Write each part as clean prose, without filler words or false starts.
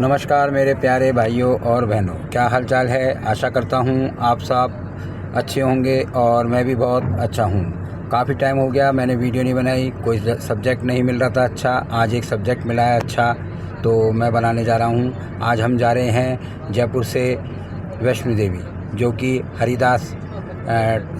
नमस्कार मेरे प्यारे भाइयों और बहनों, क्या हाल चाल है। आशा करता हूँ आप सब अच्छे होंगे और मैं भी बहुत अच्छा हूँ। काफ़ी टाइम हो गया मैंने वीडियो नहीं बनाई, कोई सब्जेक्ट नहीं मिल रहा था अच्छा। आज एक सब्जेक्ट मिला है अच्छा, तो मैं बनाने जा रहा हूँ। आज हम जा रहे हैं जयपुर से वैष्णो देवी, जो कि हरिदास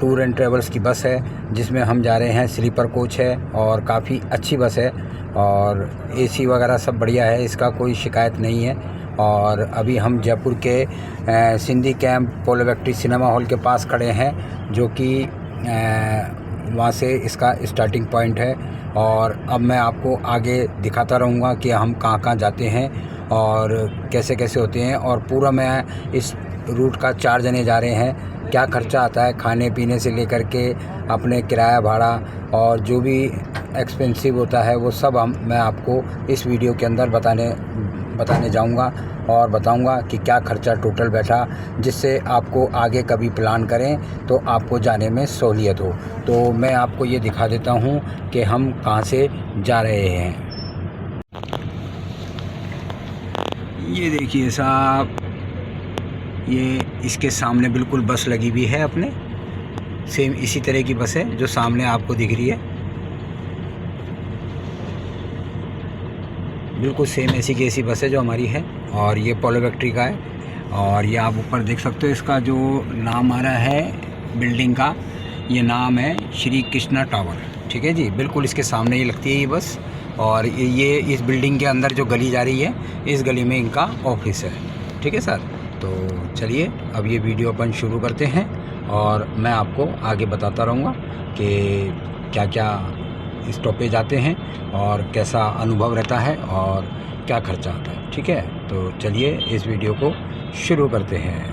टूर एंड ट्रेवल्स की बस है, जिसमें हम जा रहे हैं। स्लीपर कोच है और काफ़ी अच्छी बस है और एसी वगैरह सब बढ़िया है, इसका कोई शिकायत नहीं है। और अभी हम जयपुर के सिंधी कैंप पोलो वैक्ट्री सिनेमा हॉल के पास खड़े हैं, जो कि वहाँ से इसका स्टार्टिंग पॉइंट है। और अब मैं आपको आगे दिखाता रहूँगा कि हम कहाँ कहाँ जाते हैं और कैसे कैसे होते हैं। और पूरा मैं इस रूट का 4 जने जा रहे हैं, क्या खर्चा आता है खाने पीने से लेकर के अपने किराया भाड़ा और जो भी एक्सपेंसिव होता है वो सब मैं आपको इस वीडियो के अंदर बताने जाऊंगा और बताऊंगा कि क्या खर्चा टोटल बैठा, जिससे आपको आगे कभी प्लान करें तो आपको जाने में सहूलियत हो। तो मैं आपको ये दिखा देता हूँ कि हम कहाँ से जा रहे हैं। ये देखिए साहब, ये इसके सामने बिल्कुल बस लगी हुई है अपने, सेम इसी तरह की बस है जो सामने आपको दिख रही है, बिल्कुल सेम ऐसी की ऐसी बस है जो हमारी है। और ये पोलो वैक्ट्री का है और ये आप ऊपर देख सकते हो, इसका जो नाम आ रहा है बिल्डिंग का, ये नाम है श्री कृष्णा टावर। ठीक है जी, बिल्कुल इसके सामने ही लगती है ये बस। और ये इस बिल्डिंग के अंदर जो गली जा रही है, इस गली में इनका ऑफिस है। ठीक है सर, तो चलिए अब ये वीडियो अपन शुरू करते हैं और मैं आपको आगे बताता रहूँगा कि क्या क्या स्टॉपेज आते हैं और कैसा अनुभव रहता है और क्या खर्चा आता है। ठीक है, तो चलिए इस वीडियो को शुरू करते हैं।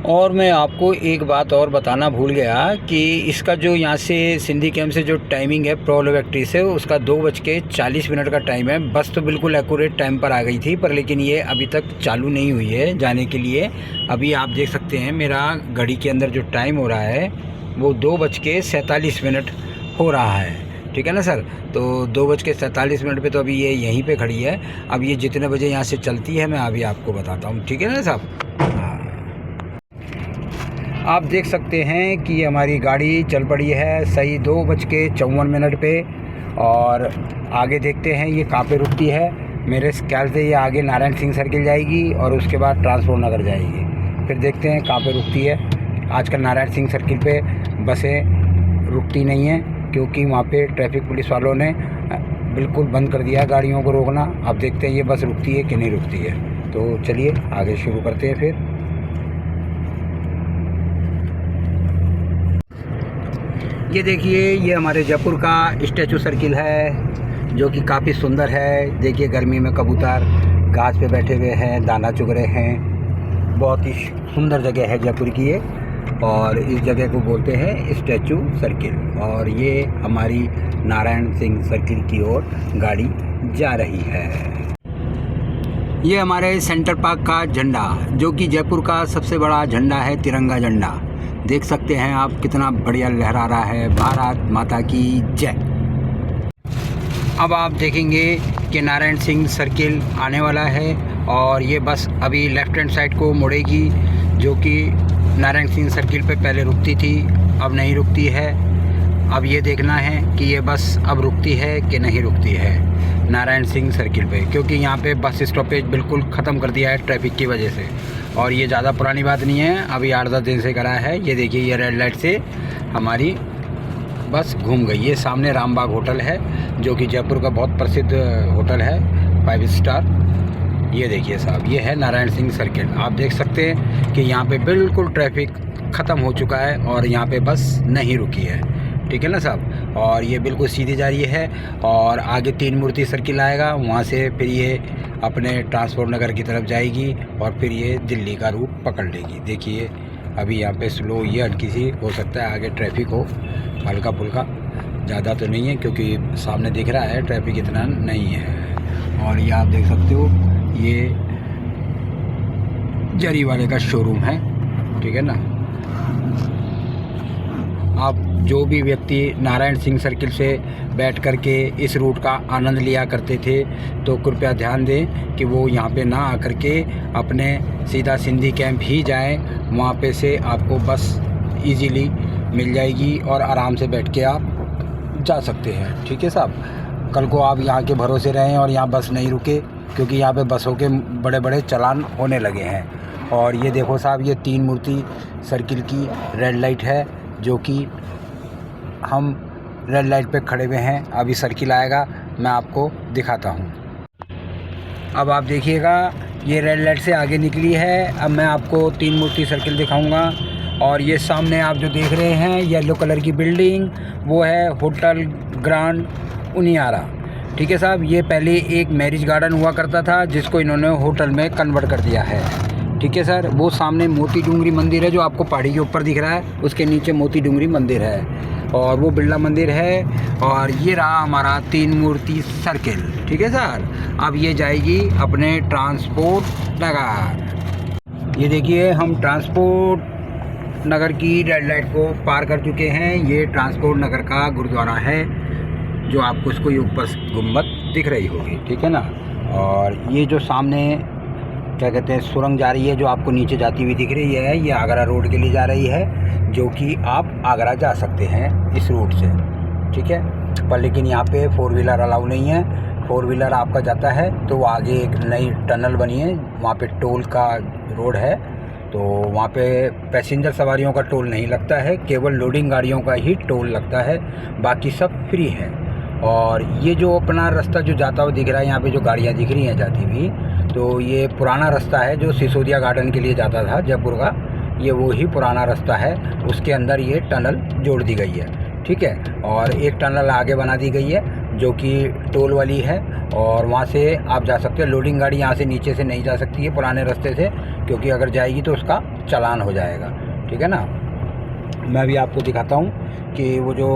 और मैं आपको एक बात और बताना भूल गया कि इसका जो यहाँ से सिंधी कैंप से जो टाइमिंग है पोलो वैक्ट्री से, उसका 2:40 का टाइम है। बस तो बिल्कुल एक्यूरेट टाइम पर आ गई थी, पर लेकिन ये अभी तक चालू नहीं हुई है जाने के लिए। अभी आप देख सकते हैं मेरा घड़ी के अंदर जो टाइम हो रहा है वो 2:47 हो रहा है। ठीक है ना सर, तो 2:47 पे तो अभी ये यहीं पे खड़ी है। अब ये जितने बजे यहाँ से चलती है मैं अभी आपको बताता हूँ। ठीक है ना साहब, आप देख सकते हैं कि हमारी गाड़ी चल पड़ी है सही 2:54 पे। और आगे देखते हैं ये कहाँ पे रुकती है। मेरे ख्याल से ये आगे नारायण सिंह सर्किल जाएगी और उसके बाद ट्रांसपोर्ट नगर जाएगी। फिर देखते हैं कहाँ पे रुकती है। आजकल नारायण सिंह सर्किल पे बसें रुकती नहीं हैं, क्योंकि वहाँ पे ट्रैफिक पुलिस वालों ने बिल्कुल बंद कर दिया गाड़ियों को रोकना। अब देखते हैं ये बस रुकती है कि नहीं रुकती है। तो चलिए आगे शुरू करते हैं फिर। ये देखिए, ये हमारे जयपुर का स्टैचू सर्किल है, जो कि काफ़ी सुंदर है। देखिए गर्मी में कबूतर गाछ पे बैठे हुए हैं, दाना चुग रहे हैं। बहुत ही सुंदर जगह है जयपुर की ये, और इस जगह को बोलते हैं स्टैचू सर्किल। और ये हमारी नारायण सिंह सर्किल की ओर गाड़ी जा रही है। ये हमारे सेंटर पार्क का झंडा, जो कि जयपुर का सबसे बड़ा झंडा है, तिरंगा झंडा। देख सकते हैं आप कितना बढ़िया लहरा रहा है। भारत माता की जय। अब आप देखेंगे कि नारायण सिंह सर्किल आने वाला है और ये बस अभी लेफ्ट हैंड साइड को मुड़ेगी, जो कि नारायण सिंह सर्किल पे पहले रुकती थी, अब नहीं रुकती है। अब ये देखना है कि ये बस अब रुकती है कि नहीं रुकती है नारायण सिंह सर्किल पे, क्योंकि यहाँ पे बस स्टॉपेज बिल्कुल ख़त्म कर दिया है ट्रैफिक की वजह से। और ये ज़्यादा पुरानी बात नहीं है, अभी 8-10 दिन से करा है। ये देखिए, ये रेड लाइट से हमारी बस घूम गई। ये सामने रामबाग होटल है, जो कि जयपुर का बहुत प्रसिद्ध होटल है, 5 स्टार। ये देखिए साहब, ये है नारायण सिंह सर्किल। आप देख सकते हैं कि यहाँ पे बिल्कुल ट्रैफिक ख़त्म हो चुका है और यहाँ पे बस नहीं रुकी है। ठीक है ना साहब, और ये बिल्कुल सीधी जा रही है और आगे 3 मूर्ति सर्किल आएगा, वहाँ से फिर ये अपने ट्रांसपोर्ट नगर की तरफ जाएगी और फिर ये दिल्ली का रूट पकड़ लेगी। देखिए अभी यहाँ पे स्लो, ये हल्की सी हो सकता है आगे ट्रैफिक हो, हल्का फुल्का, ज़्यादा तो नहीं है, क्योंकि सामने दिख रहा है ट्रैफिक इतना नहीं है। और ये आप देख सकते हो, ये जरी वाले का शोरूम है। ठीक है ना, आप जो भी व्यक्ति नारायण सिंह सर्किल से बैठ कर के इस रूट का आनंद लिया करते थे तो कृपया ध्यान दें कि वो यहाँ पे ना आकर के अपने सीधा सिंधी कैंप ही जाएं। वहाँ पे से आपको बस इजीली मिल जाएगी और आराम से बैठ के आप जा सकते हैं। ठीक है साहब, कल को आप यहाँ के भरोसे रहें और यहाँ बस नहीं रुके, क्योंकि यहाँ पे बसों के बड़े बड़े चालान होने लगे हैं। और ये देखो साहब, ये 3 मूर्ति सर्किल की रेड लाइट है, जो कि हम रेड लाइट पे खड़े हुए हैं। अभी सर्किल आएगा, मैं आपको दिखाता हूँ। अब आप देखिएगा, ये रेड लाइट से आगे निकली है। अब मैं आपको 3 मूर्ति सर्किल दिखाऊंगा। और ये सामने आप जो देख रहे हैं येलो कलर की बिल्डिंग, वो है होटल ग्रांड उनियारा। ठीक है साहब, ये पहले एक मैरिज गार्डन हुआ करता था, जिसको इन्होंने होटल में कन्वर्ट कर दिया है। ठीक है सर, वो सामने मोती डूंगरी मंदिर है जो आपको पहाड़ी के ऊपर दिख रहा है, उसके नीचे मोती डूंगरी मंदिर है और वो बिरला मंदिर है। और ये रहा हमारा 3 मूर्ति सर्किल। ठीक है सर, अब ये जाएगी अपने ट्रांसपोर्ट नगर। ये देखिए, हम ट्रांसपोर्ट नगर की रेड लाइट को पार कर चुके हैं। ये ट्रांसपोर्ट नगर का गुरुद्वारा है, जो आपको इसको ये ऊपर गुम्बद दिख रही होगी। ठीक है ना। और ये जो सामने क्या कहते हैं सुरंग जा रही है, जो आपको नीचे जाती हुई दिख रही है, ये आगरा रोड के लिए जा रही है, जो कि आप आगरा जा सकते हैं इस रूट से। ठीक है, पर लेकिन यहाँ पे 4 व्हीलर अलाउ नहीं है। 4 व्हीलर आपका जाता है तो वो आगे एक नई टनल बनी है, वहाँ पे टोल का रोड है, तो वहाँ पे पैसेंजर सवारियों का टोल नहीं लगता है, केवल लोडिंग गाड़ियों का ही टोल लगता है, बाकी सब फ्री है। और ये जो अपना रास्ता जो जाता हुआ दिख रहा है, यहाँ पे जो गाड़ियाँ दिख रही हैं जाती हुई, तो ये पुराना रास्ता है जो सिसोदिया गार्डन के लिए जाता था जयपुर का। ये वो ही पुराना रास्ता है, उसके अंदर ये टनल जोड़ दी गई है। ठीक है, और एक टनल आगे बना दी गई है जो कि टोल वाली है, और वहाँ से आप जा सकते हैं। लोडिंग गाड़ी यहाँ से नीचे से नहीं जा सकती है पुराने रास्ते से, क्योंकि अगर जाएगी तो उसका चालान हो जाएगा। ठीक है ना। मैं भी आपको दिखाता हूँ कि वो जो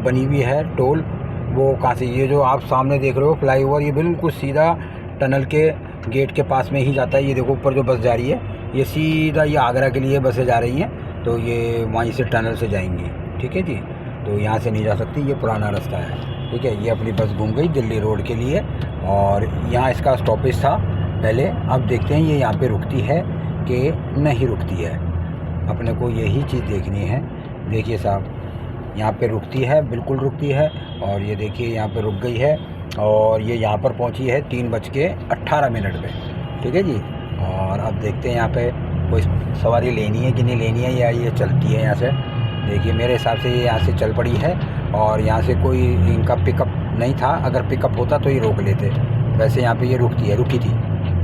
बनी हुई है टोल, वो कहाँ से, ये जो आप सामने देख रहे हो फ्लाईओवर, ये बिल्कुल सीधा टनल के गेट के पास में ही जाता है। ये देखो ऊपर जो बस जा रही है, ये सीधा ये आगरा के लिए बसें जा रही हैं, तो ये वहीं से टनल से जाएंगी। ठीक है जी, तो यहाँ से नहीं जा सकती, ये पुराना रास्ता है। ठीक है, ये अपनी बस घूम गई दिल्ली रोड के लिए, और यहाँ इसका स्टॉपेज था पहले। अब देखते हैं ये यहाँ पे रुकती है कि नहीं रुकती है, अपने को यही चीज़ देखनी है। देखिए साहब, यहाँ पे रुकती है, बिल्कुल रुकती है। और ये देखिए यहाँ पे रुक गई है, और ये यहाँ पर पहुँची है 3:18 पे। ठीक है जी। और अब देखते हैं यहाँ पे कोई सवारी लेनी है कि नहीं लेनी है, या ये चलती है यहाँ से। देखिए मेरे हिसाब से ये यहाँ से चल पड़ी है, और यहाँ से कोई इनका पिकअप नहीं था, अगर पिकअप होता तो ये रोक लेते। वैसे यहाँ पे ये रुकी थी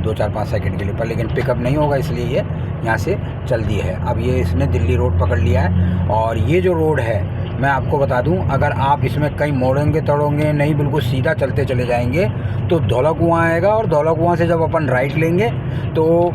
2-4-5 सेकंड के लिए, पर लेकिन पिकअप नहीं होगा इसलिए ये यहाँ से चल दी है। अब ये इसने दिल्ली रोड पकड़ लिया है। और ये जो रोड है, मैं आपको बता दूं, अगर आप इसमें कहीं मोड़ेंगे तोड़ोंगे नहीं, बिल्कुल सीधा चलते चले जाएंगे तो धौला कुआं आएगा, और धौला कुआं से जब अपन राइट लेंगे तो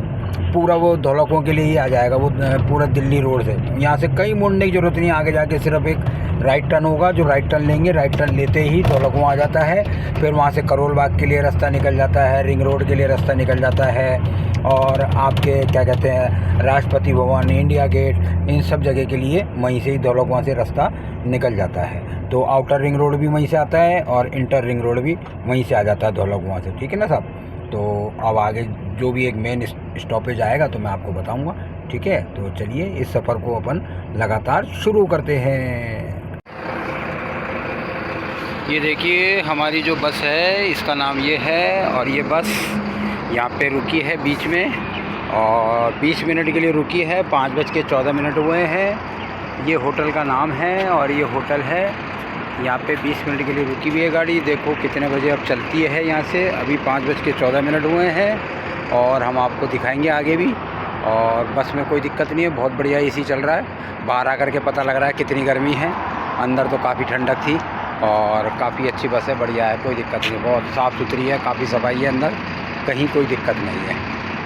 पूरा वो धौला कुआं के लिए ही आ जाएगा, वो पूरा दिल्ली रोड से। यहाँ से कहीं मुड़ने की ज़रूरत नहीं, आगे जाके सिर्फ एक राइट टर्न होगा, जो राइट टर्न लेंगे, राइट टर्न लेते ही धौला कुआं आ जाता है। फिर वहाँ से करोल बाग के लिए रास्ता निकल जाता है, रिंग रोड के लिए रास्ता निकल जाता है, और आपके क्या कहते हैं राष्ट्रपति भवन, इंडिया गेट, इन सब जगह के लिए वहीं से ही धौला कुआं से रास्ता निकल जाता है। तो आउटर रिंग रोड भी वहीं से आता है, और इंटर रिंग रोड भी वहीं से आ जाता है धौला कुआं से। ठीक है ना साहब। तो अब आगे जो भी एक मेन स्टॉपेज आएगा तो मैं आपको बताऊंगा। ठीक है, तो चलिए इस सफ़र को अपन लगातार शुरू करते हैं। ये देखिए हमारी जो बस है, इसका नाम ये है, और ये बस यहाँ पे रुकी है बीच में, और 20 मिनट के लिए रुकी है। 5:14 हुए हैं। ये होटल का नाम है, और ये होटल है यहाँ पे 20 मिनट के लिए रुकी हुई है गाड़ी। देखो कितने बजे अब चलती है यहाँ से। अभी 5:14 हुए हैं, और हम आपको दिखाएंगे आगे भी। और बस में कोई दिक्कत नहीं है, बहुत बढ़िया एसी चल रहा है। बाहर आकर के पता लग रहा है कितनी गर्मी है, अंदर तो काफ़ी ठंडक थी, और काफ़ी अच्छी बस है, बढ़िया है, कोई दिक्कत नहीं। बहुत साफ़ सुथरी है, काफ़ी सफाई है अंदर, कहीं कोई दिक्कत नहीं है।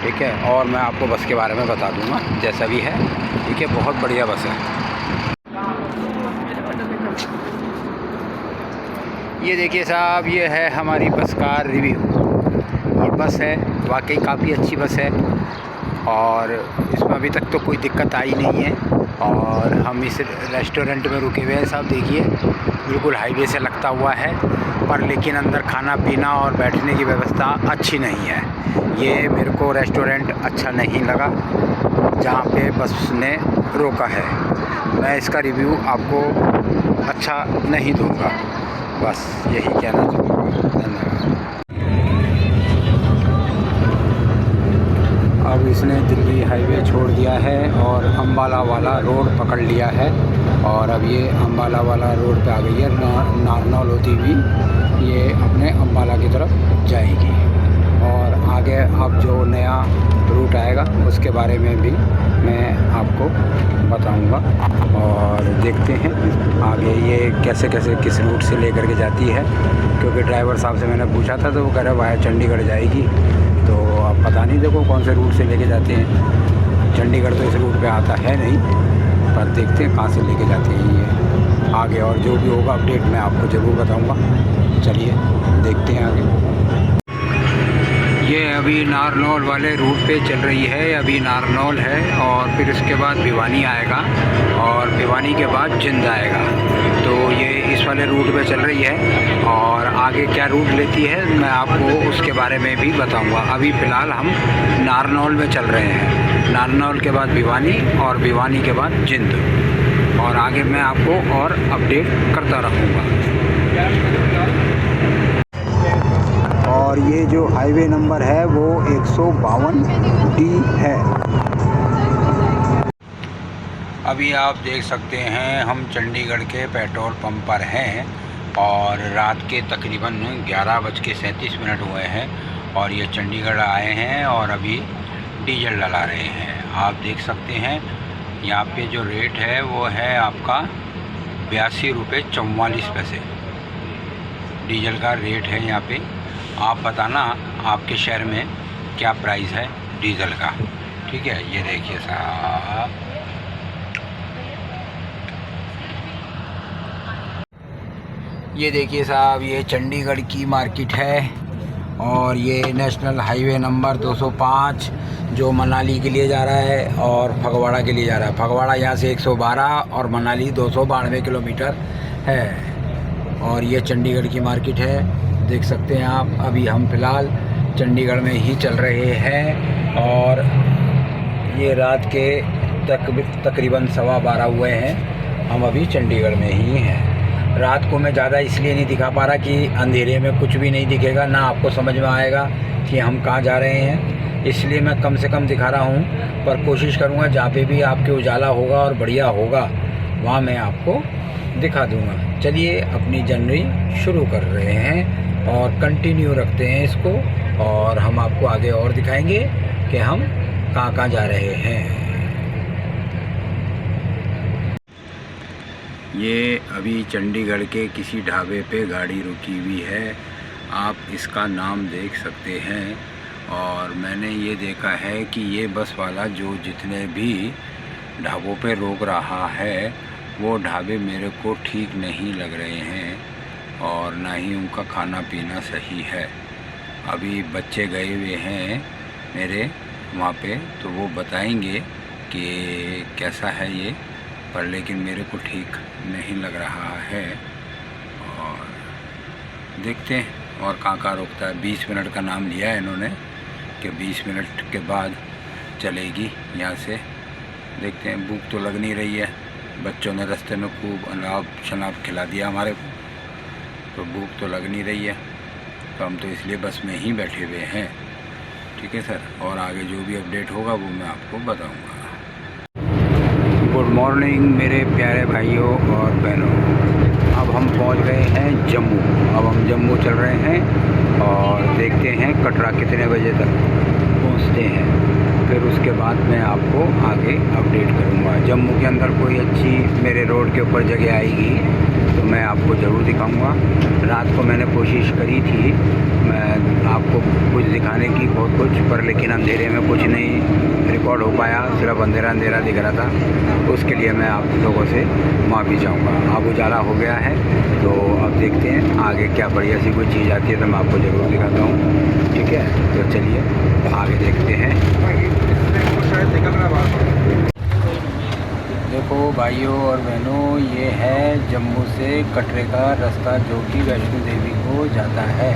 ठीक है, और मैं आपको बस के बारे में बता दूंगा जैसा भी है। ठीक है, बहुत बढ़िया बस है। ये देखिए साहब, ये है हमारी बस का रिव्यू। ये बस है, वाकई काफ़ी अच्छी बस है, और इसमें अभी तक तो कोई दिक्कत आई नहीं है। और हम इस रेस्टोरेंट में रुके हुए हैं साहब। देखिए बिल्कुल हाईवे से लगता हुआ है, पर लेकिन अंदर खाना पीना और बैठने की व्यवस्था अच्छी नहीं है। ये मेरे को रेस्टोरेंट अच्छा नहीं लगा जहाँ पे बस ने रोका है। मैं इसका रिव्यू आपको अच्छा नहीं दूंगा, बस यही कहना चाहूँगा। धन्यवाद। अब इसने दिल्ली हाईवे छोड़ दिया है और अम्बाला वाला रोड पकड़ लिया है, और अब ये अम्बाला वाला रोड पे आ गई है। नारनौल होती हुई ये अपने अम्बाला की तरफ जाएगी। और आगे अब जो नया रूट आएगा उसके बारे में भी मैं आपको बताऊंगा, और देखते हैं आगे ये कैसे कैसे किस रूट से लेकर के जाती है। क्योंकि ड्राइवर साहब से मैंने पूछा था तो वो कह रहे वाया चंडीगढ़ जाएगी, तो अब पता नहीं देखो कौन से रूट से लेके जाते हैं। चंडीगढ़ तो इस रूट पे आता है नहीं, पर देखते हैं कहाँ से लेके जाते हैं ये आगे। और जो भी होगा अपडेट मैं आपको ज़रूर बताऊंगा। चलिए देखते हैं आगे। ये अभी नारनौल वाले रूट पे चल रही है। अभी नारनौल है और फिर उसके बाद भिवानी आएगा, और भिवानी के बाद जिंद आएगा। तो ये इस वाले रूट पे चल रही है, और आगे क्या रूट लेती है मैं आपको उसके बारे में भी बताऊंगा। अभी फ़िलहाल हम नारनौल में चल रहे हैं। नारनौल के बाद भिवानी, और भिवानी के बाद जिंद, और आगे मैं आपको और अपडेट करता रहूँगा। और ये जो हाईवे नंबर है वो 152D है। अभी आप देख सकते हैं हम चंडीगढ़ के पेट्रोल पंप पर हैं, और रात के तकरीबन 11:37 हुए हैं, और ये चंडीगढ़ आए हैं और अभी डीजल डला रहे हैं। आप देख सकते हैं यहाँ पे जो रेट है वो है आपका 82 रुपये 44 पैसे डीजल का रेट है यहाँ पे। आप बताना आपके शहर में क्या प्राइस है डीजल का, ठीक है। ये देखिए साहब, ये देखिए साहब, ये चंडीगढ़ की मार्केट है, और ये नेशनल हाईवे नंबर 205 जो मनाली के लिए जा रहा है और फगवाड़ा के लिए जा रहा है। फगवाड़ा यहाँ से 112 और मनाली 292 किलोमीटर है। और ये चंडीगढ़ की मार्केट है, देख सकते हैं आप। अभी हम फ़िलहाल चंडीगढ़ में ही चल रहे हैं, और ये रात के तकरीबन 12:15 हुए हैं। हम अभी चंडीगढ़ में ही हैं। रात को मैं ज़्यादा इसलिए नहीं दिखा पा रहा कि अंधेरे में कुछ भी नहीं दिखेगा, ना आपको समझ में आएगा कि हम कहाँ जा रहे हैं, इसलिए मैं कम से कम दिखा रहा हूँ। पर कोशिश करूँगा जहाँ पे भी आपके उजाला होगा और बढ़िया होगा वहाँ मैं आपको दिखा दूँगा। चलिए अपनी जर्नी शुरू कर रहे हैं और कंटिन्यू रखते हैं इसको, और हम आपको आगे और दिखाएंगे कि हम कहाँ जा रहे हैं। ये अभी चंडीगढ़ के किसी ढाबे पे गाड़ी रुकी हुई है, आप इसका नाम देख सकते हैं। और मैंने ये देखा है कि ये बस वाला जो जितने भी ढाबों पे रोक रहा है वो ढाबे मेरे को ठीक नहीं लग रहे हैं, और ना ही उनका खाना पीना सही है। अभी बच्चे गए हुए हैं मेरे वहाँ पे, तो वो बताएंगे कि कैसा है ये, पर लेकिन मेरे को ठीक नहीं लग रहा है। और देखते हैं और कहाँ रोकता है। 20 मिनट का नाम लिया है इन्होंने कि 20 मिनट के बाद चलेगी यहाँ से। देखते हैं, भूख तो लग नहीं रही है। बच्चों ने रास्ते में खूब अनाब शनाब खिला दिया हमारे को, तो भूख तो लग नहीं रही है। तो हम तो इसलिए बस में ही बैठे हुए हैं, ठीक है सर। और आगे जो भी अपडेट होगा वो मैं आपको बताऊंगा। गुड मॉर्निंग मेरे प्यारे भाइयों और बहनों। अब हम पहुंच गए हैं जम्मू। अब हम जम्मू चल रहे हैं, और देखते हैं कटरा कितने बजे तक पहुंचते हैं। फिर उसके बाद मैं आपको आगे अपडेट करूंगा। जम्मू के अंदर कोई अच्छी मेरे रोड के ऊपर जगह आएगी तो मैं आपको ज़रूर दिखाऊंगा। रात को मैंने कोशिश करी थी मैं आपको कुछ दिखाने की, बहुत कुछ, पर लेकिन अंधेरे में कुछ नहीं रिकॉर्ड हो पाया, सिर्फ अंधेरा अंधेरा दिख रहा था। उसके लिए मैं आप लोगों से माफ़ी चाहूँगा। अब उजाला हो गया है, तो अब देखते हैं आगे क्या बढ़िया सी कोई चीज़ आती है तो मैं आपको ज़रूर दिखाता हूँ, ठीक है। तो चलिए आगे देखते हैं। देखो भाइयों और बहनों, ये है जम्मू से कटरे का रास्ता जो कि वैष्णो देवी को जाता है।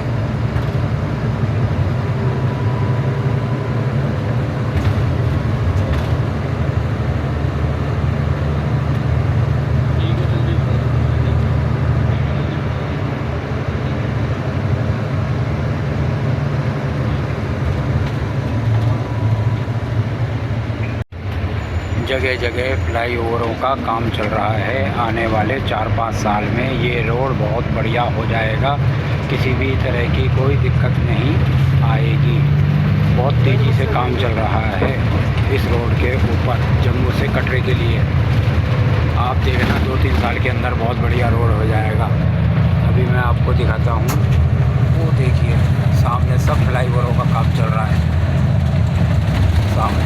जगह जगह फ्लाईओवरों का काम चल रहा है। आने वाले 4-5 साल में ये रोड बहुत बढ़िया हो जाएगा, किसी भी तरह की कोई दिक्कत नहीं आएगी। बहुत तेज़ी से काम चल रहा है इस रोड के ऊपर जम्मू से कटरे के लिए। आप देखना 2-3 साल के अंदर बहुत बढ़िया रोड हो जाएगा। अभी मैं आपको दिखाता हूँ, वो देखिए सामने सब फ्लाईओवरों का काम चल रहा है। सामने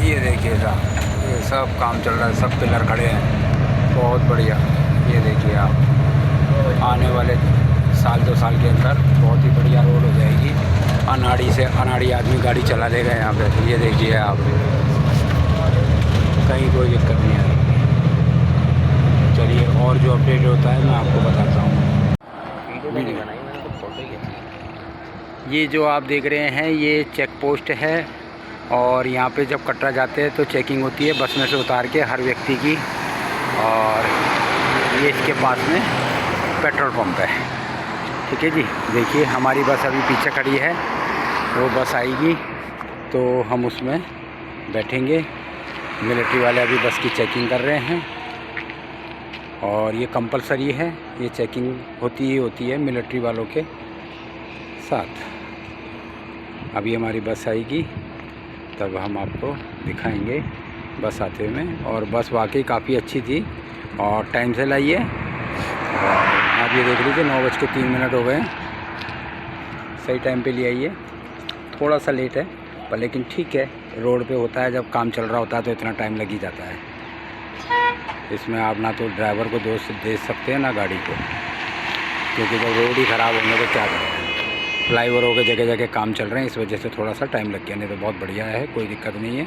ये देखिए साहब, ये सब काम चल रहा है, सब पिलर खड़े हैं, बहुत बढ़िया। ये देखिए आप, आने वाले 1-2 साल के अंदर बहुत ही बढ़िया रोड हो जाएगी। अनाड़ी से अनाड़ी आदमी गाड़ी चला देगा यहाँ पे। ये देखिए आप, कहीं कोई दिक्कत नहीं आएगी। चलिए, और जो अपडेट होता है मैं आपको बताता हूँ। ये जो आप देख रहे हैं ये चेक पोस्ट है, और यहाँ पे जब कटरा जाते हैं तो चेकिंग होती है बस में से उतार के हर व्यक्ति की। और ये इसके पास में पेट्रोल पंप है, ठीक है जी। देखिए हमारी बस अभी पीछे खड़ी है, वो बस आएगी तो हम उसमें बैठेंगे। मिलिट्री वाले अभी बस की चेकिंग कर रहे हैं, और ये कंपलसरी है, ये चेकिंग होती है मिलिट्री वालों के साथ। अभी हमारी बस आएगी तब हम आपको दिखाएंगे बस आते हुए। और बस वाकई काफ़ी अच्छी थी और टाइम से लाई है। आप ये देख लीजिए 9:03 हो गए, सही टाइम पे ले आई है। थोड़ा सा लेट है पर लेकिन ठीक है, रोड पे होता है, जब काम चल रहा होता है तो इतना टाइम लग ही जाता है। इसमें आप ना तो ड्राइवर को दोष दे सकते हैं ना गाड़ी को, क्योंकि जब रोड ही ख़राब होंगे तो क्या करें। फ्लाईओवरों के जगह जगह काम चल रहे हैं, इस वजह से थोड़ा सा टाइम लग गया, नहीं तो बहुत बढ़िया है, कोई दिक्कत नहीं है।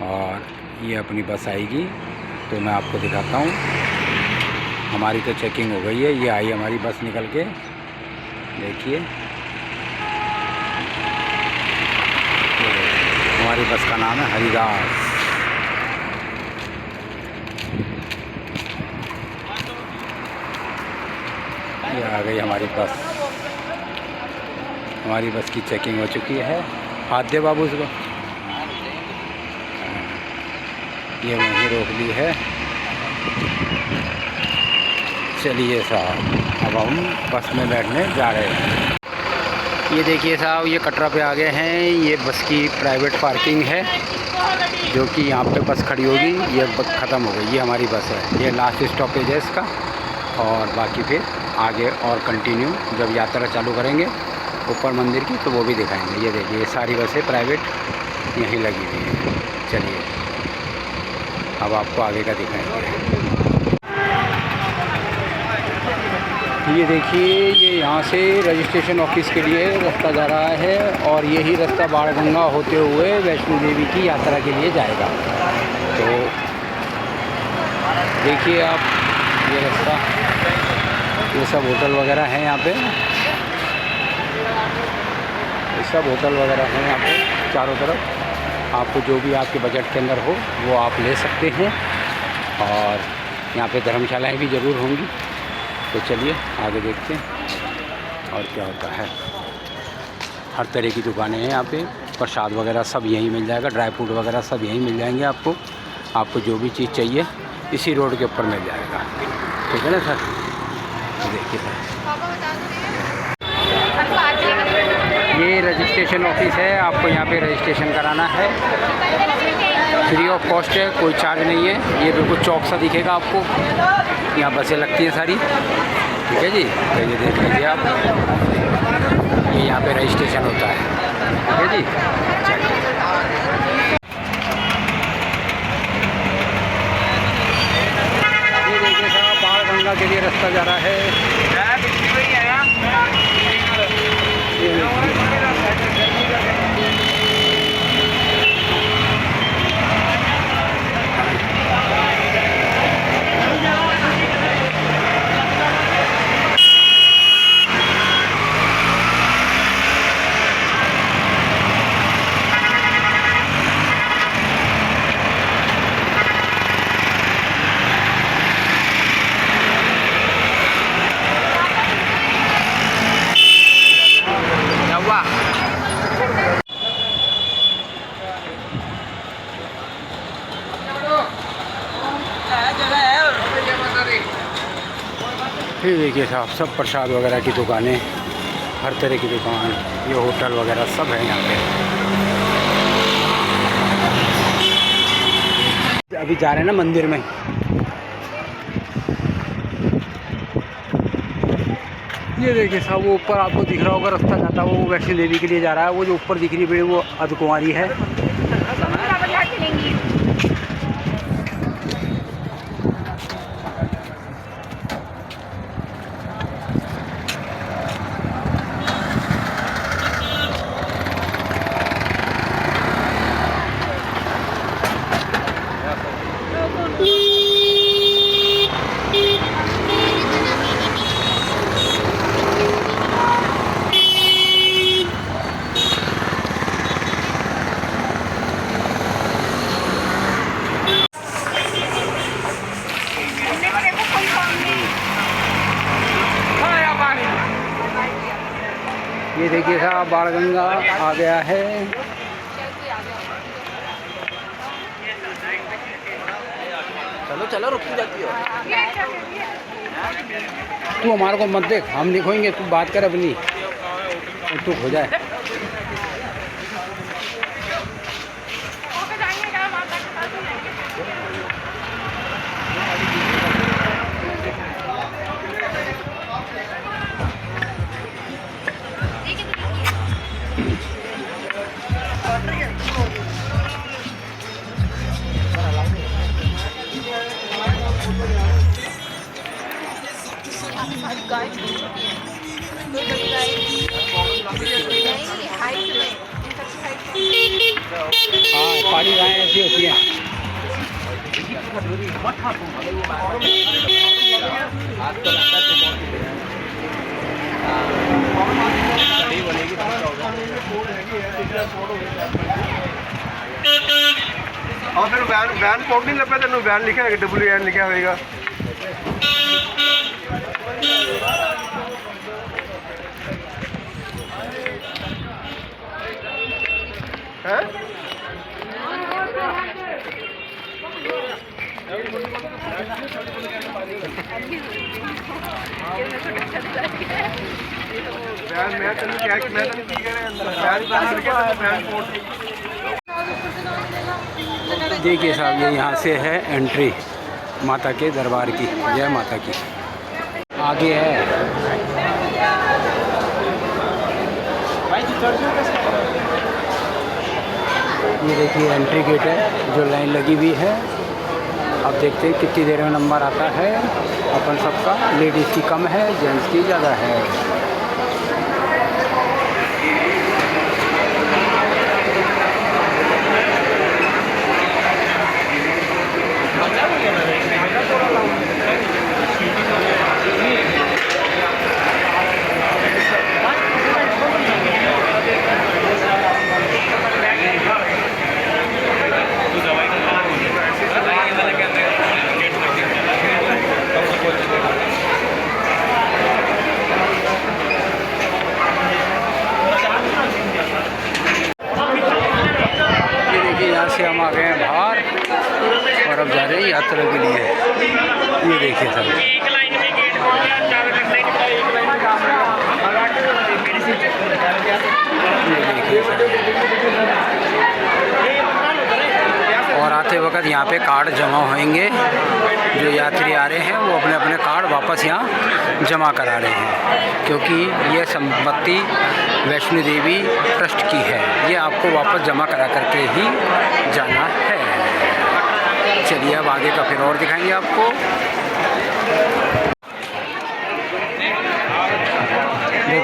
और ये अपनी बस आएगी तो मैं आपको दिखाता हूँ। हमारी तो चेकिंग हो गई है, ये आई हमारी बस निकल के, देखिए हमारी बस का नाम है हरिदास। ये आ गई हमारी बस, हमारी बस की चेकिंग हो चुकी है। हाथ दे बाबू उसको, ये वहीं रोक ली है। चलिए साहब, अब हम बस में बैठने जा रहे हैं। ये देखिए साहब, ये कटरा पे आ गए हैं। ये बस की प्राइवेट पार्किंग है जो कि यहाँ पे बस खड़ी होगी। ये बस ख़त्म हो गई, ये हमारी बस है, ये लास्ट स्टॉपेज है इसका। और बाकी फिर आगे और कंटिन्यू जब यात्रा चालू करेंगे ऊपर मंदिर की तो वो भी दिखाएंगे। ये देखिए, ये सारी बसें प्राइवेट यहीं लगी हुई हैं। चलिए अब आपको आगे का दिखाएंगे। ये देखिए, ये यहाँ से रजिस्ट्रेशन ऑफिस के लिए रास्ता जा रहा है, और यही रास्ता बाणगंगा होते हुए वैष्णो देवी की यात्रा के लिए जाएगा। तो देखिए आप, ये रास्ता, ये सब होटल वगैरह हैं यहाँ पे, ये सब होटल वगैरह हैं यहाँ पे चारों तरफ। आपको जो भी आपके बजट के अंदर हो वो आप ले सकते हैं, और यहाँ पे धर्मशालाएँ भी ज़रूर होंगी। तो चलिए आगे देखते हैं और क्या होता है। हर तरह की दुकानें हैं यहाँ पे, प्रसाद वगैरह सब यहीं मिल जाएगा, ड्राई फ्रूट वगैरह सब यहीं मिल जाएंगे आपको। आपको जो भी चीज़ चाहिए इसी रोड के ऊपर मिल जाएगा, ठीक है ना सर। देखिए ये रजिस्ट्रेशन ऑफिस है, आपको यहाँ पे रजिस्ट्रेशन कराना है, फ्री ऑफ कॉस्ट है, कोई चार्ज नहीं है। ये बिल्कुल चौक सा दिखेगा आपको, यहाँ बसें लगती हैं सारी, ठीक है जी। तो ये देख लीजिए आप, ये यहाँ पे रजिस्ट्रेशन होता है, ठीक है जी। चलिए ये देखिए साहब, बाणगंगा के लिए रास्ता जा रहा है। देखिए साहब, सब प्रसाद वगैरह की दुकानें, हर तरह की दुकान, ये होटल वगैरह सब है यहाँ पे। अभी जा रहे हैं ना मंदिर में। ये देखिए साहब, वो ऊपर आपको दिख रहा होगा रास्ता जाता है, वो वैष्णो देवी के लिए जा रहा है। वो जो ऊपर दिख रही है वो अर्धकुंवारी है। ये देखिए साहब, बाणगंगा आ गया है। चलो चलो, रुक जाती हो। तू हमारे को मत देख, हम दिखोएंगे, तू बात कर अपनी, तू हो जाए। गाय छोटी छोटी है, कोई बड़ी गाय नहीं, हाइट में हाँ, पहाड़ी गायें ऐसी होती हैं। और फिर वैन कोड नहीं लगा, तेन वैन लिखा है, WN लिखा होगा। देखिए साहब, ये यहाँ से है एंट्री माता के दरबार की। जय माता की। आगे है, ये देखिए एंट्री गेट है, जो लाइन लगी हुई है। अब देखते हैं कितनी देर में नंबर आता है। अपन सबका लेडीज़ की कम है, जेंट्स की ज़्यादा है। से हम आ गए हैं बाहर और अब जा रहे हैं यात्रा के लिए। ये देखिए सर, और आते वक्त यहाँ पे कार्ड जमा होंगे। जो यात्री आ रहे हैं वो अपने अपने कार्ड वापस यहाँ जमा करा रहे हैं, क्योंकि ये संपत्ति वैष्णो देवी ट्रस्ट की है। ये आपको वापस जमा करा करके ही जाना है। चलिए अब आगे का फिर और दिखाएंगे आपको। ये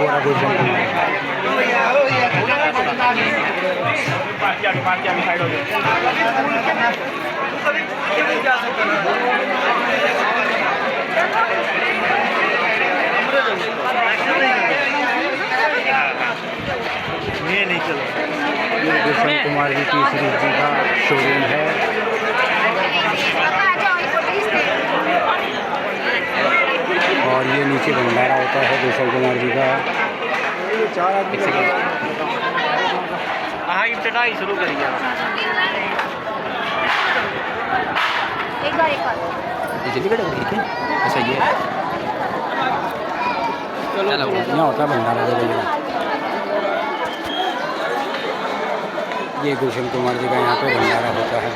गुलशन कुमार जी की श्री जी का शोरूम है। और ये नीचे भंडारा होता है गुलशन कुमार जी का। हाँ, इब्तिदा शुरू करिए। एक बार जल्दी करें, ठीक है, ऐसा ही है। यहाँ होता है भंडारा देखिए। ये गुलशन कुमार जी का यहाँ पे भंडारा होता है।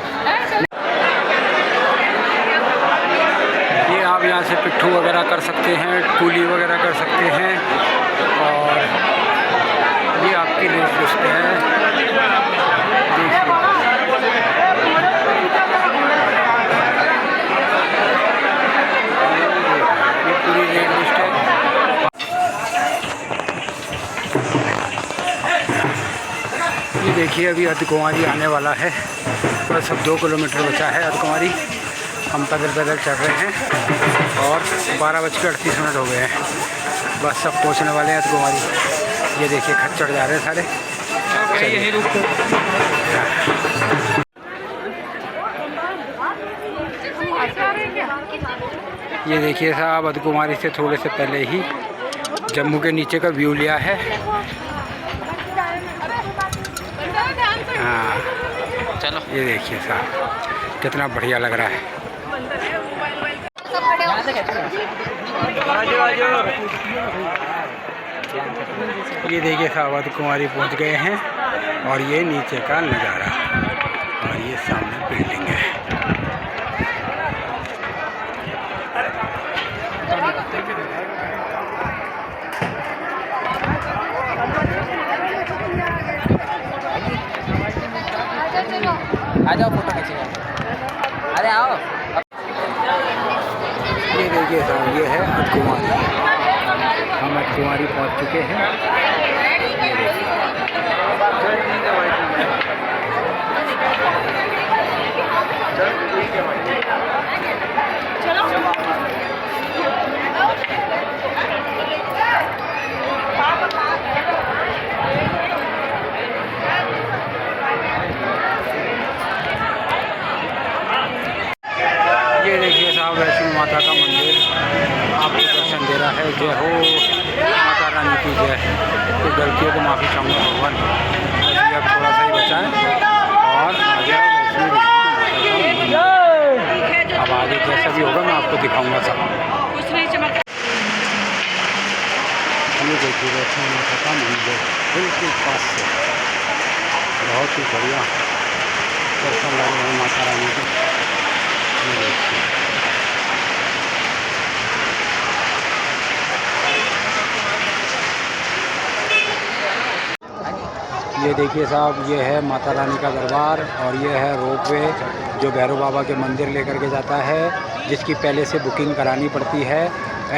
ये आप यहाँ से पिट्ठू वगैरह कर सकते हैं, कूली वगैरह कर सकते हैं। और ये आपकी रेट लिस्ट है, देखिए। ये पूरी रेट लिस्ट है। ये देखिए अभी अर्धकुंवारी आने वाला है, बस अब 2 किलोमीटर बचा है अर्धकुंवारी। हम पैदल पैदल चल रहे हैं और 12:38 हो गए हैं, बस सब पहुंचने वाले हैं अर्धकुंवारी। ये देखिए खच्चर जा रहे हैं सारे। ये देखिए साहब अर्धकुंवारी से थोड़े से पहले ही जम्मू के नीचे का व्यू लिया है। हाँ चलो, ये देखिए साहब कितना बढ़िया लग रहा है। ये देखिए साहब अर्धकुंवारी पहुंच गए हैं और ये नीचे का नज़ारा और ये सामने बिल्डिंग है। आ जाओ फोटो खींचेंगे। अरे आओ। ये देखिए साहब ये है अर्धकुंवारी। हम अर्धकुंवारी पहुंच चुके हैं। ये देखिए साहब वैष्णो माता का मंदिर आपको दर्शन दे रहा है। जय हो माता रानी की जय। तो गलतियों को माफ़ी चाहूँगा भगवान, बस अब थोड़ा सा ही बचा है और आ गया वैष्णो माता का मंदिर। अब आगे जैसा भी होगा मैं आपको दिखाऊंगा सब। ये देखिए वैष्णो माता का मंदिर बिल्कुल पास से, बहुत ही बढ़िया दर्शन लग रहे हैं माता रानी के। ये देखिए साहब ये है माता रानी का दरबार और ये है रोपवे जो भैरव बाबा के मंदिर लेकर के जाता है, जिसकी पहले से बुकिंग करानी पड़ती है।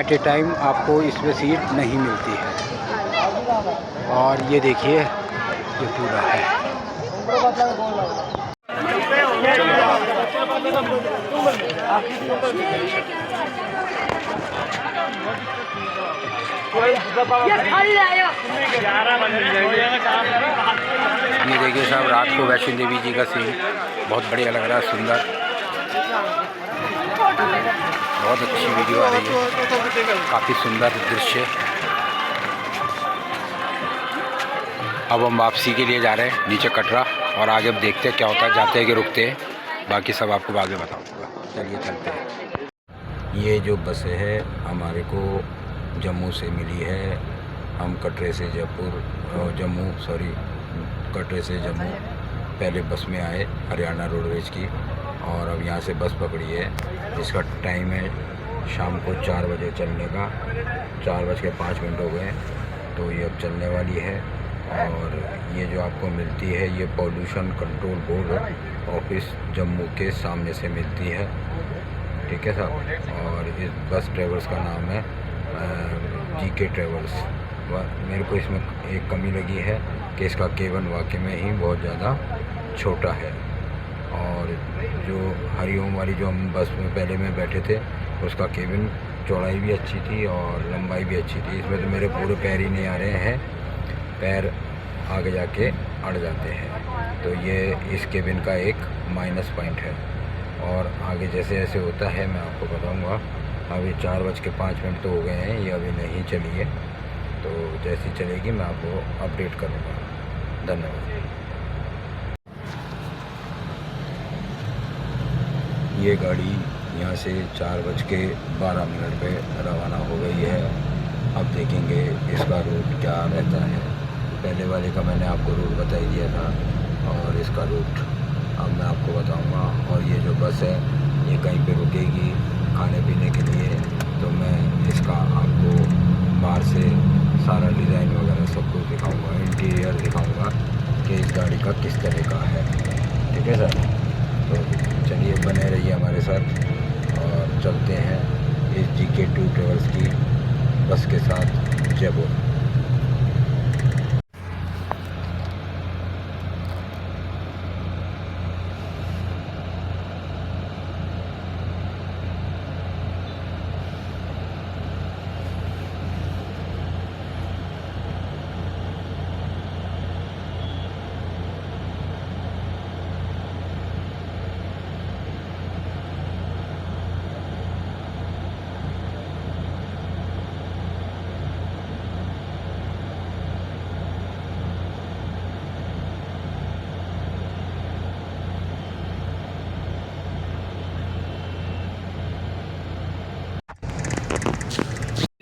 एट ए टाइम आपको इसमें सीट नहीं मिलती है। और ये देखिए ये पूरा है। ये देखिए साहब रात को वैष्णो देवी जी का सीन बहुत बढ़िया लग रहा है, सुंदर, बहुत अच्छी वीडियो आ रही है, काफ़ी सुंदर दृश्य। अब हम वापसी के लिए जा रहे हैं नीचे कटरा और आगे अब देखते हैं क्या होता है, जाते हैं कि रुकते हैं, बाकी सब आपको आगे बताऊंगा। चलिए चलते हैं। ये जो बस है हमारे को जम्मू से मिली है। हम कटरे से कटरे से जम्मू पहले बस में आए हरियाणा रोडवेज की, और अब यहाँ से बस पकड़ी है जिसका टाइम है शाम को 4 बजे चलने का। 4:05 हो गए, तो ये अब चलने वाली है। और ये जो आपको मिलती है ये pollution control board office Jammu के सामने से मिलती है, ठीक है साहब। और इस बस ट्रेवल्स का नाम है GK ट्रेवल्स। मेरे को इसमें एक कमी लगी है कि इसका केबिन वाकई में ही बहुत ज़्यादा छोटा है। और जो हरिओम वाली जो हम बस में पहले में बैठे थे उसका केबिन चौड़ाई भी अच्छी थी और लंबाई भी अच्छी थी। इसमें तो मेरे पूरे पैर ही नहीं आ रहे हैं, पैर आगे जाके अड़ जाते हैं। तो ये इस केबिन का एक माइनस पॉइंट है। और आगे जैसे जैसे होता है मैं आपको बताऊंगा। अभी 4:05 तो हो गए हैं, ये अभी नहीं चली है, तो जैसी चलेगी मैं आपको अपडेट करूंगा। धन्यवाद। ये गाड़ी यहाँ से 4:12 पे रवाना हो गई है अब देखेंगे इसका रूट क्या रहता है। पहले वाले का मैंने आपको रूट बता ही दिया था और इसका रूट अब मैं आपको बताऊंगा। और ये जो बस है ये कहीं पे रुकेगी खाने पीने के लिए, तो मैं इसका आपको बाहर से सारा डिज़ाइन वगैरह सब कुछ दिखाऊंगा, इंटीरियर दिखाऊंगा कि इस गाड़ी का किस तरह का है। ठीक है सर, तो चलिए बने रहिए हमारे साथ और चलते हैं इस GK2 ट्रेवल्स की बस के साथ जयपुर।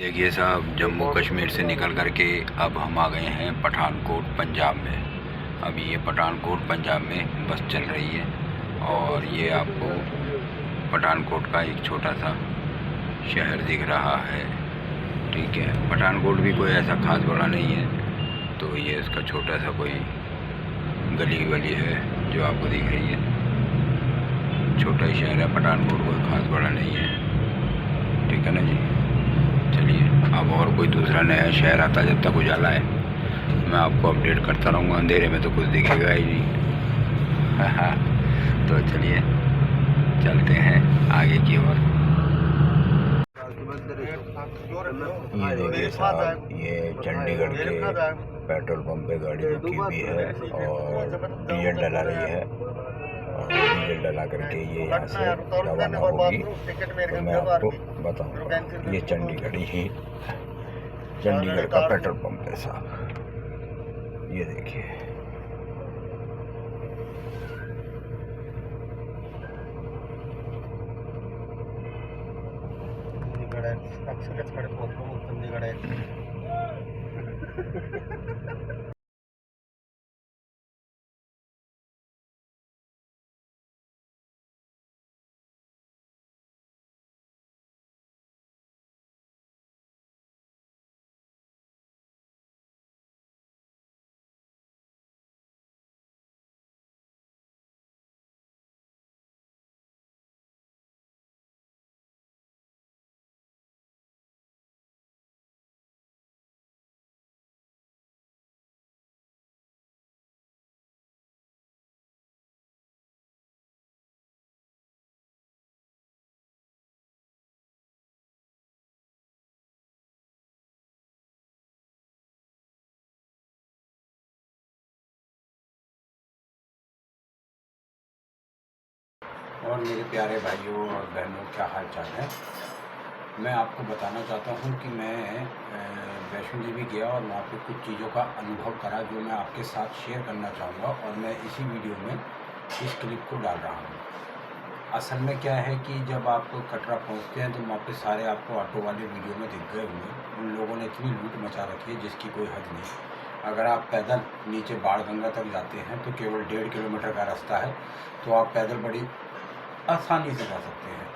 देखिए साहब, जम्मू कश्मीर से निकल करके अब हम आ गए हैं पठानकोट पंजाब में। अभी ये पठानकोट पंजाब में बस चल रही है और ये आपको पठानकोट का एक छोटा सा शहर दिख रहा है। ठीक है, पठानकोट भी कोई ऐसा खास बड़ा नहीं है, तो ये इसका छोटा सा कोई गली वली है जो आपको दिख रही है। छोटा ही शहर है पठानकोट, कोई खास बड़ा नहीं है। ठीक है ना जी। चलिए, अब और कोई दूसरा नया शहर आता जब तक उजाला है मैं आपको अपडेट करता रहूँगा। अंधेरे में तो कुछ दिखेगा ही नहीं। तो चलिए चलते हैं आगे की ओर। ये देखिए साहब, ये चंडीगढ़ के पेट्रोल पंप पे गाड़ी रुकी हुई है और डीजल डला रही है। और डीजल डला करके ये यहाँ से रवाना होगी, तो मैं आपको बताऊँगा। ये चंडीगढ़ का पेट्रोल पंप है साहब, ये देखिए। और मेरे प्यारे भाइयों और बहनों, क्या हाल चाल है। मैं आपको बताना चाहता हूँ कि मैं वैष्णो देवी गया और वहाँ पे कुछ चीज़ों का अनुभव करा जो मैं आपके साथ शेयर करना चाहूँगा और मैं इसी वीडियो में इस क्लिप को डाल रहा हूँ। असल में क्या है कि जब आप कटरा पहुँचते हैं तो वहाँ पे सारे आपको ऑटो वाले वीडियो में दिख गए होंगे। उन लोगों ने इतनी लूट मचा रखी है जिसकी कोई हद नहीं। अगर आप पैदल नीचे बाढ़ गंगा तक जाते हैं तो केवल 1.5 किलोमीटर का रास्ता है, तो आप पैदल बड़ी आसानी से जा सकते हैं।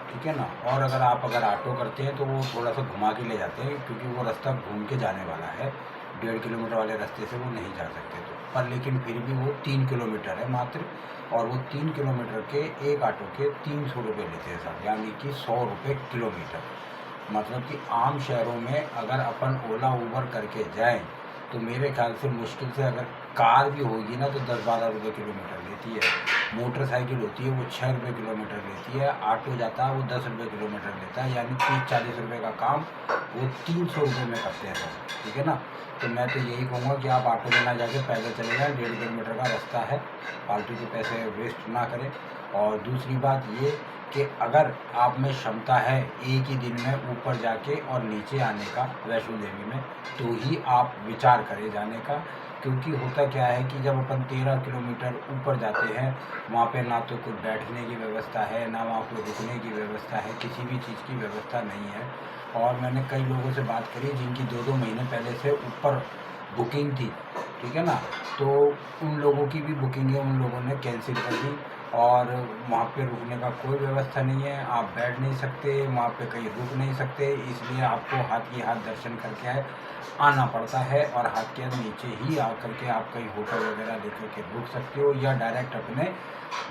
ठीक है ना। और अगर ऑटो करते हैं तो वो थोड़ा सा घुमा के ले जाते हैं, क्योंकि वो रास्ता घूम के जाने वाला है। 1.5 किलोमीटर वाले रास्ते से वो नहीं जा सकते तो पर, लेकिन फिर भी वो 3 किलोमीटर है मात्र, और वो 3 किलोमीटर के एक ऑटो के 300 रुपये लेते हैं साहब, यानी कि 100 रुपये किलोमीटर। मतलब कि आम शहरों में अगर अपन ओला ऊबर करके जाएं तो मेरे ख्याल से मुश्किल से अगर कार भी होगी ना तो 10-12 रुपये किलोमीटर लेती है। मोटरसाइकिल होती है वो 6 रुपये किलोमीटर लेती है। ऑटो जाता है वो 10 रुपये किलोमीटर लेता है, यानी 30-40 रुपये का काम वो 300 रुपये में करते हैं सर। ठीक है ना। तो मैं तो यही कहूँगा कि आप ऑटो में ना जाके पैदल चले जाएँ, 1.5 किलोमीटर का रास्ता है, फालतू के पैसे वेस्ट ना करें। और दूसरी बात ये कि अगर आप में क्षमता है एक ही दिन में ऊपर जाके और नीचे आने का वैष्णो देवी में, तो ही आप विचार करें जाने का। क्योंकि होता क्या है कि जब अपन 13 किलोमीटर ऊपर जाते हैं वहाँ पे ना तो कुछ बैठने की व्यवस्था है, ना वहाँ पर रुकने की व्यवस्था है, किसी भी चीज़ की व्यवस्था नहीं है। और मैंने कई लोगों से बात करी जिनकी 2-2 महीने पहले से ऊपर बुकिंग थी, ठीक है ना। तो उन लोगों की भी बुकिंग है, उन लोगों ने कैंसिल कर दी और वहाँ पे रुकने का कोई व्यवस्था नहीं है, आप बैठ नहीं सकते वहाँ पे, कहीं रुक नहीं सकते, इसलिए आपको हाथ ही हाथ दर्शन करके आना पड़ता है। और हाथ के नीचे ही आकर के आप कहीं होटल वगैरह लेकर के रुक सकते हो या डायरेक्ट अपने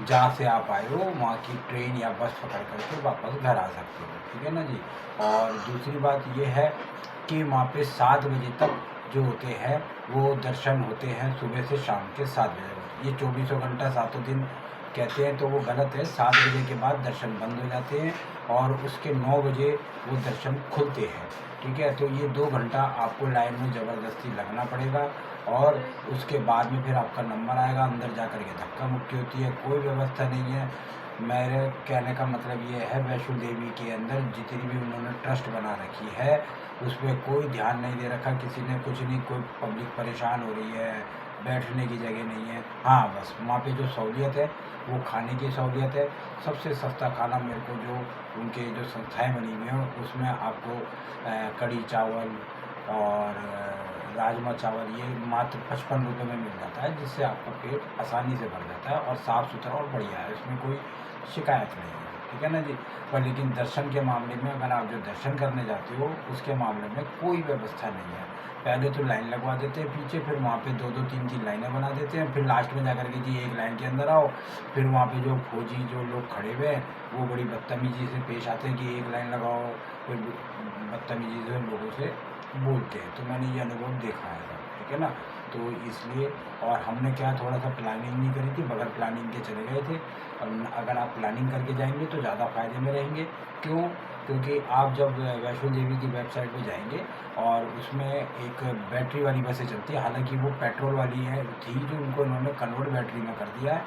जहाँ से आप आए हो वहाँ की ट्रेन या बस पकड़ करके वापस घर आ सकते हो, ठीक है ना जी। और दूसरी बात ये है कि वहाँ पे 7 बजे तक जो होते हैं वो दर्शन होते हैं, सुबह से शाम के 7 बजे। ये 24 घंटा 7 दिन कहते हैं तो वो गलत है। 7 बजे के बाद दर्शन बंद हो जाते हैं और उसके 9 बजे वो दर्शन खुलते हैं, ठीक है। तो ये 2 घंटा आपको लाइन में ज़बरदस्ती लगना पड़ेगा और उसके बाद में फिर आपका नंबर आएगा, अंदर जा कर के धक्का मुक्की होती है, कोई व्यवस्था नहीं है। मेरे कहने का मतलब ये है, वैष्णो देवी के अंदर जितनी भी उन्होंने ट्रस्ट बना रखी है उसमें कोई ध्यान नहीं दे रखा किसी ने, कुछ नहीं, कोई पब्लिक परेशान हो रही है, बैठने की जगह नहीं है। हाँ बस वहाँ पे जो सहूलियत है वो खाने की सहूलियत है, सबसे सस्ता खाना मेरे को जो उनके जो संस्थाएं बनी हुई हैं उसमें आपको कढ़ी चावल और राजमा चावल ये मात्र 55 रुपये में मिल जाता है, जिससे आपका पेट आसानी से भर जाता है और साफ़ सुथरा और बढ़िया है, इसमें कोई शिकायत नहीं है, ठीक है ना जी। पर लेकिन दर्शन के मामले में अगर आप जो दर्शन करने जाते हो उसके मामले में कोई व्यवस्था नहीं है। पहले तो लाइन लगवा देते हैं पीछे, फिर वहाँ पे 2-2 3-3 लाइनें बना देते हैं, फिर लास्ट में जाकर के जी एक लाइन के अंदर आओ। फिर वहाँ पे जो फौजी जो लोग खड़े हुए हैं वो बड़ी बदतमीजी से पेश आते हैं कि एक लाइन लगाओ, फिर बदतमीजी से लोगों से बोलते हैं। तो मैंने ये अनुभव देखा है, ठीक है ना। तो इसलिए और हमने क्या थोड़ा सा प्लानिंग नहीं करी थी, बगैर प्लानिंग के चले गए थे। अगर आप प्लानिंग करके जाएंगे तो ज़्यादा फ़ायदे में रहेंगे। क्यों? क्योंकि आप जब वैष्णो देवी की वेबसाइट पे जाएंगे और उसमें एक बैटरी वाली बसें चलती है, हालांकि वो पेट्रोल वाली है थी जो उनको इन्होंने कन्वर्ट बैटरी में कर दिया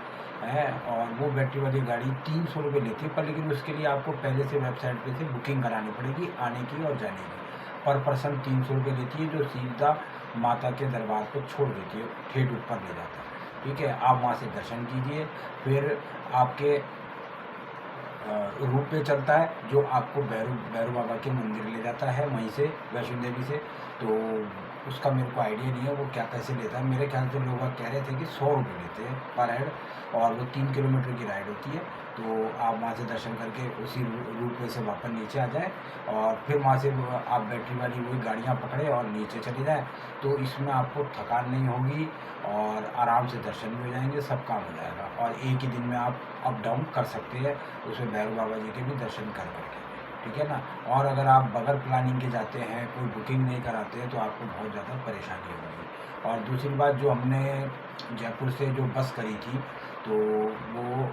है और वो बैटरी वाली गाड़ी 300 रुपये लेती है, पर लेकिन उसके लिए आपको पहले से वेबसाइट पे से बुकिंग करानी पड़ेगी आने की और जाने की। पर पर्सन 300 रुपये लेती है जो सीधा माता के दरबार पर छोड़ देती है, ठेठ ऊपर ले जाता है, ठीक है। आप वहाँ से दर्शन कीजिए, फिर आपके रूट पे चलता है जो आपको भैरू बाबा के मंदिर ले जाता है वहीं से, वैष्णो देवी से। तो उसका मेरे को आइडिया नहीं है वो क्या कैसे लेता है, मेरे ख्याल से लोग कह रहे थे कि 100 रुपये लेते हैं पर हेड और वो 3 किलोमीटर की राइड होती है। तो आप वहाँ से दर्शन करके उसी रूट पे से वापस नीचे आ जाए और फिर वहाँ से आप बैटरी वाली वही गाड़ियाँ पकड़े और नीचे चले जाएँ। तो इसमें आपको थकान नहीं होगी और आराम से दर्शन भी हो जाएंगे, सब काम हो जाएगा और एक ही दिन में आप अप डाउन कर सकते हैं उसमें भैरू बाबा जी के भी दर्शन कर करके, ठीक है ना। और अगर आप बगैर प्लानिंग के जाते हैं, कोई बुकिंग नहीं कराते हैं तो आपको बहुत ज़्यादा परेशानी होगी। और दूसरी बात, जो हमने जयपुर से जो बस करी थी तो वो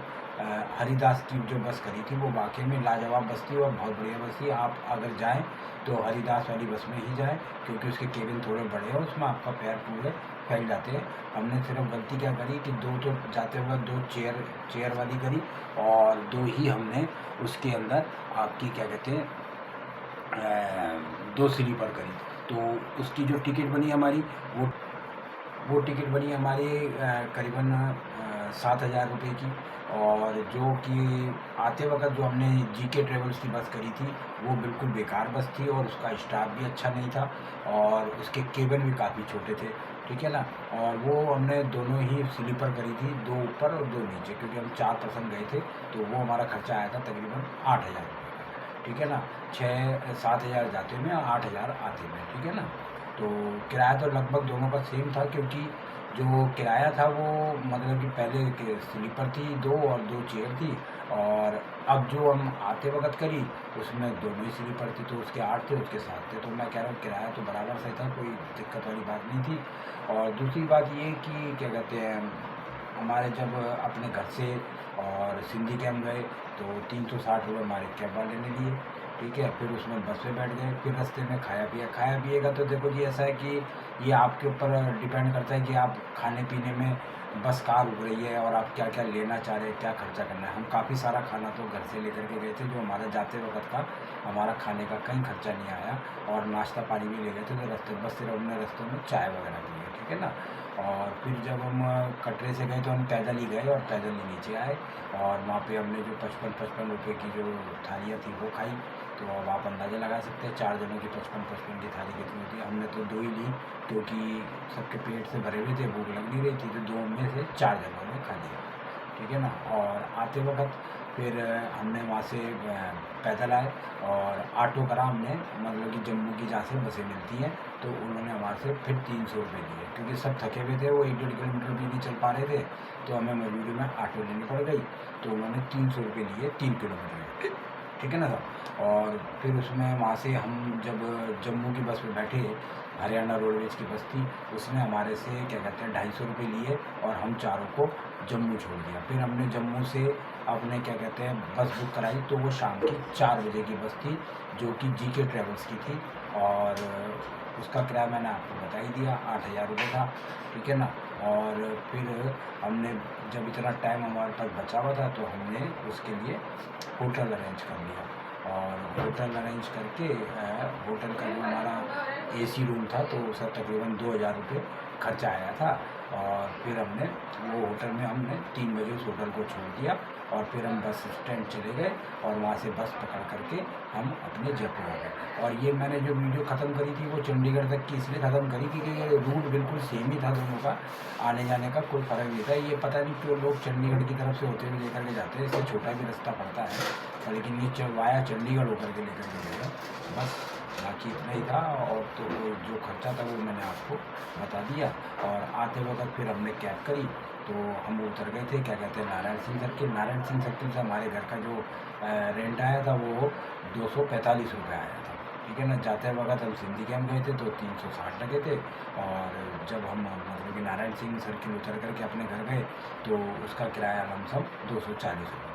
हरिदास की जो बस करी थी वो वाकई में लाजवाब बस थी और बहुत बढ़िया बस थी। आप अगर जाएं तो हरिदास वाली बस में ही जाएं क्योंकि उसके केबिन थोड़े बड़े हैं, उसमें आपका पैर पूरे फैल जाते हैं। हमने सिर्फ गलती क्या करी कि 2 तो जाते हुए 2 चेयर वाली करी और 2 ही हमने उसके अंदर आपकी क्या कहते हैं 2 स्लीपर करी। तो उसकी जो टिकट बनी हमारी वो टिकट बनी हमारी करीबन 7,000 रुपये की। और जो कि आते वक्त जो हमने जीके ट्रेवल्स की बस करी थी वो बिल्कुल बेकार बस थी और उसका स्टाफ भी अच्छा नहीं था और उसके केबिन भी काफ़ी छोटे थे, ठीक है ना। और वो हमने दोनों ही स्लीपर करी थी, 2 ऊपर और 2 नीचे, क्योंकि हम 4 पर्सन गए थे। तो वो हमारा खर्चा आया था तकरीबन 8,000 रुपये का, ठीक है ना। 7 हज़ार जाते में 8,000 आते में, ठीक है ना। तो किराया तो लगभग दोनों का सेम था क्योंकि जो किराया था वो मतलब कि पहले स्लीपर थी 2 और 2 चेयर थी और अब जो हम आते वक्त करी उसमें दोनों ही स्लीपर थी तो उसके 8 थे उसके 7 थे। तो मैं कह रहा हूँ किराया तो बराबर सही था, कोई दिक्कत वाली बात नहीं थी। और दूसरी बात ये कि क्या कहते हैं, हमारे जब अपने घर से और सिंधी कैंप गए तो 360 रुपये हमारे कैब वाले ने लिए, ठीक है। फिर उसमें बस में बैठ गए, फिर रास्ते में खाया पिएगा। तो देखो जी ऐसा है कि ये आपके ऊपर डिपेंड करता है कि आप खाने पीने में बस कहाँ रुक रही है और आप क्या क्या लेना चाह रहे हैं, क्या खर्चा करना है। हम काफ़ी सारा खाना तो घर से लेकर के गए थे जो हमारा जाते वक्त का हमारा खाने का कहीं खर्चा नहीं आया और नाश्ता पानी भी ले गए थे। तो बस सिर्फ हमने रास्ते में चाय वगैरह पी है, ठीक है ना। और फिर जब हम कटरे से गए तो हम पैदल ही गए और पैदल ही नीचे आए और वहाँ पे हमने जो 55 रुपये की जो थालियाँ थी वो खाई तो अब आप अंदाज़ा लगा सकते हैं 4 जनों की 55-55 की थाली कितनी होती है। हमने तो 2 ही ली क्योंकि सबके पेट से भरे हुए थे, भूख लग नहीं रही थी, तो 2 में से 4 जनों ने खा लिया, ठीक है ना। और आते वक्त फिर हमने वहाँ से पैदल आए और ऑटो करा हमने, मतलब कि जम्मू की जहाँ से बसें मिलती हैं, तो उन्होंने हमारे से फिर 300 रुपये लिए क्योंकि सब थके हुए थे, वो 1-1.5 किलोमीटर भी नहीं चल पा रहे थे, तो हमें मजबूरी में ऑटो लेनी पड़ गई। तो उन्होंने 300 रुपये लिए 3 किलोमीटर, ठीक है ना साहब। और फिर उसमें वहाँ से हम जब जम्मू की बस में बैठे, हरियाणा रोडवेज की बस थी, उसने हमारे से क्या कहते हैं 250 रुपये लिए और हम चारों को जम्मू छोड़ दिया। फिर हमने जम्मू से अपने क्या कहते हैं बस बुक कराई, तो वो शाम की 4 बजे की बस थी जो कि जीके ट्रेवल्स की थी, और उसका किराया मैंने आपको बता ही दिया, 8000 रुपये था, ठीक है ना। और फिर हमने जब इतना टाइम हमारे पास बचा हुआ था, तो हमने उसके लिए होटल अरेंज कर लिया, और होटल अरेंज करके होटल का जो हमारा एसी रूम था, तो उसका तकरीबन 2000 रुपये खर्चा आया था। और फिर हमने वो होटल में हमने 3 बजे उस होटल को छोड़ दिया, और फिर हम बस स्टैंड चले गए और वहाँ से बस पकड़ करके हम अपने जयपुर आ गए। और ये मैंने जो वीडियो ख़त्म करी थी वो चंडीगढ़ तक की इसलिए ख़त्म करी क्योंकि रूट बिल्कुल सेम ही था दोनों का, आने जाने का कोई फ़र्क नहीं था। ये पता नहीं क्यों लोग चंडीगढ़ की तरफ से होते हुए लेकर के जाते हैं, इससे छोटा भी रास्ता पड़ता है, लेकिन ये वाया चंडीगढ़ होकर के लेकर के गए बस। बाकी इतना ही था, और तो जो खर्चा था वो मैंने आपको बता दिया। और आते वक्त फिर हमने कैब करी, तो हम उतर गए थे क्या कहते हैं नारायण सिंह सर्किल। नारायण सिंह सर्किल से हमारे घर का जो रेंट आया था वो 245 रुपये आया था, ठीक है ना। जाते वक्त हम सिंधी कैंप गए थे तो 360 लगे थे, और जब हम मतलब कि नारायण सिंह सर्किल उतर करके अपने घर गए तो उसका किराया लमसम 240 रुपये।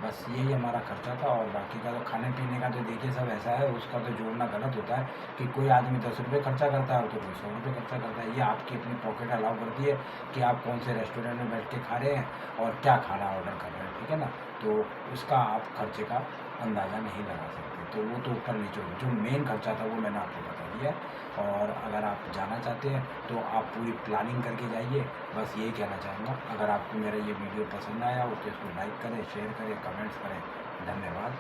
बस यही हमारा खर्चा था। और बाकी का तो खाने पीने का तो देखिए सब ऐसा है, उसका तो जोड़ना गलत होता है कि कोई आदमी 10 रुपये खर्चा करता है और तो कोई 100 रुपये खर्चा करता है। ये आपकी अपनी पॉकेट अलाउ करती है कि आप कौन से रेस्टोरेंट में बैठ के खा रहे हैं और क्या खाना ऑर्डर कर रहे हैं, ठीक है ना। तो उसका आप खर्चे का अंदाज़ा नहीं लगा सकते, तो वो तो ऊपर नीचे होगा। जो मेन खर्चा था वो मैंने आपको बता दिया। और अगर आप जाना चाहते हैं तो आप पूरी प्लानिंग करके जाइए, बस यही कहना चाहूँगा। अगर आपको मेरा ये वीडियो पसंद आया हो तो इसको लाइक करें, शेयर करें, कमेंट्स करें। धन्यवाद।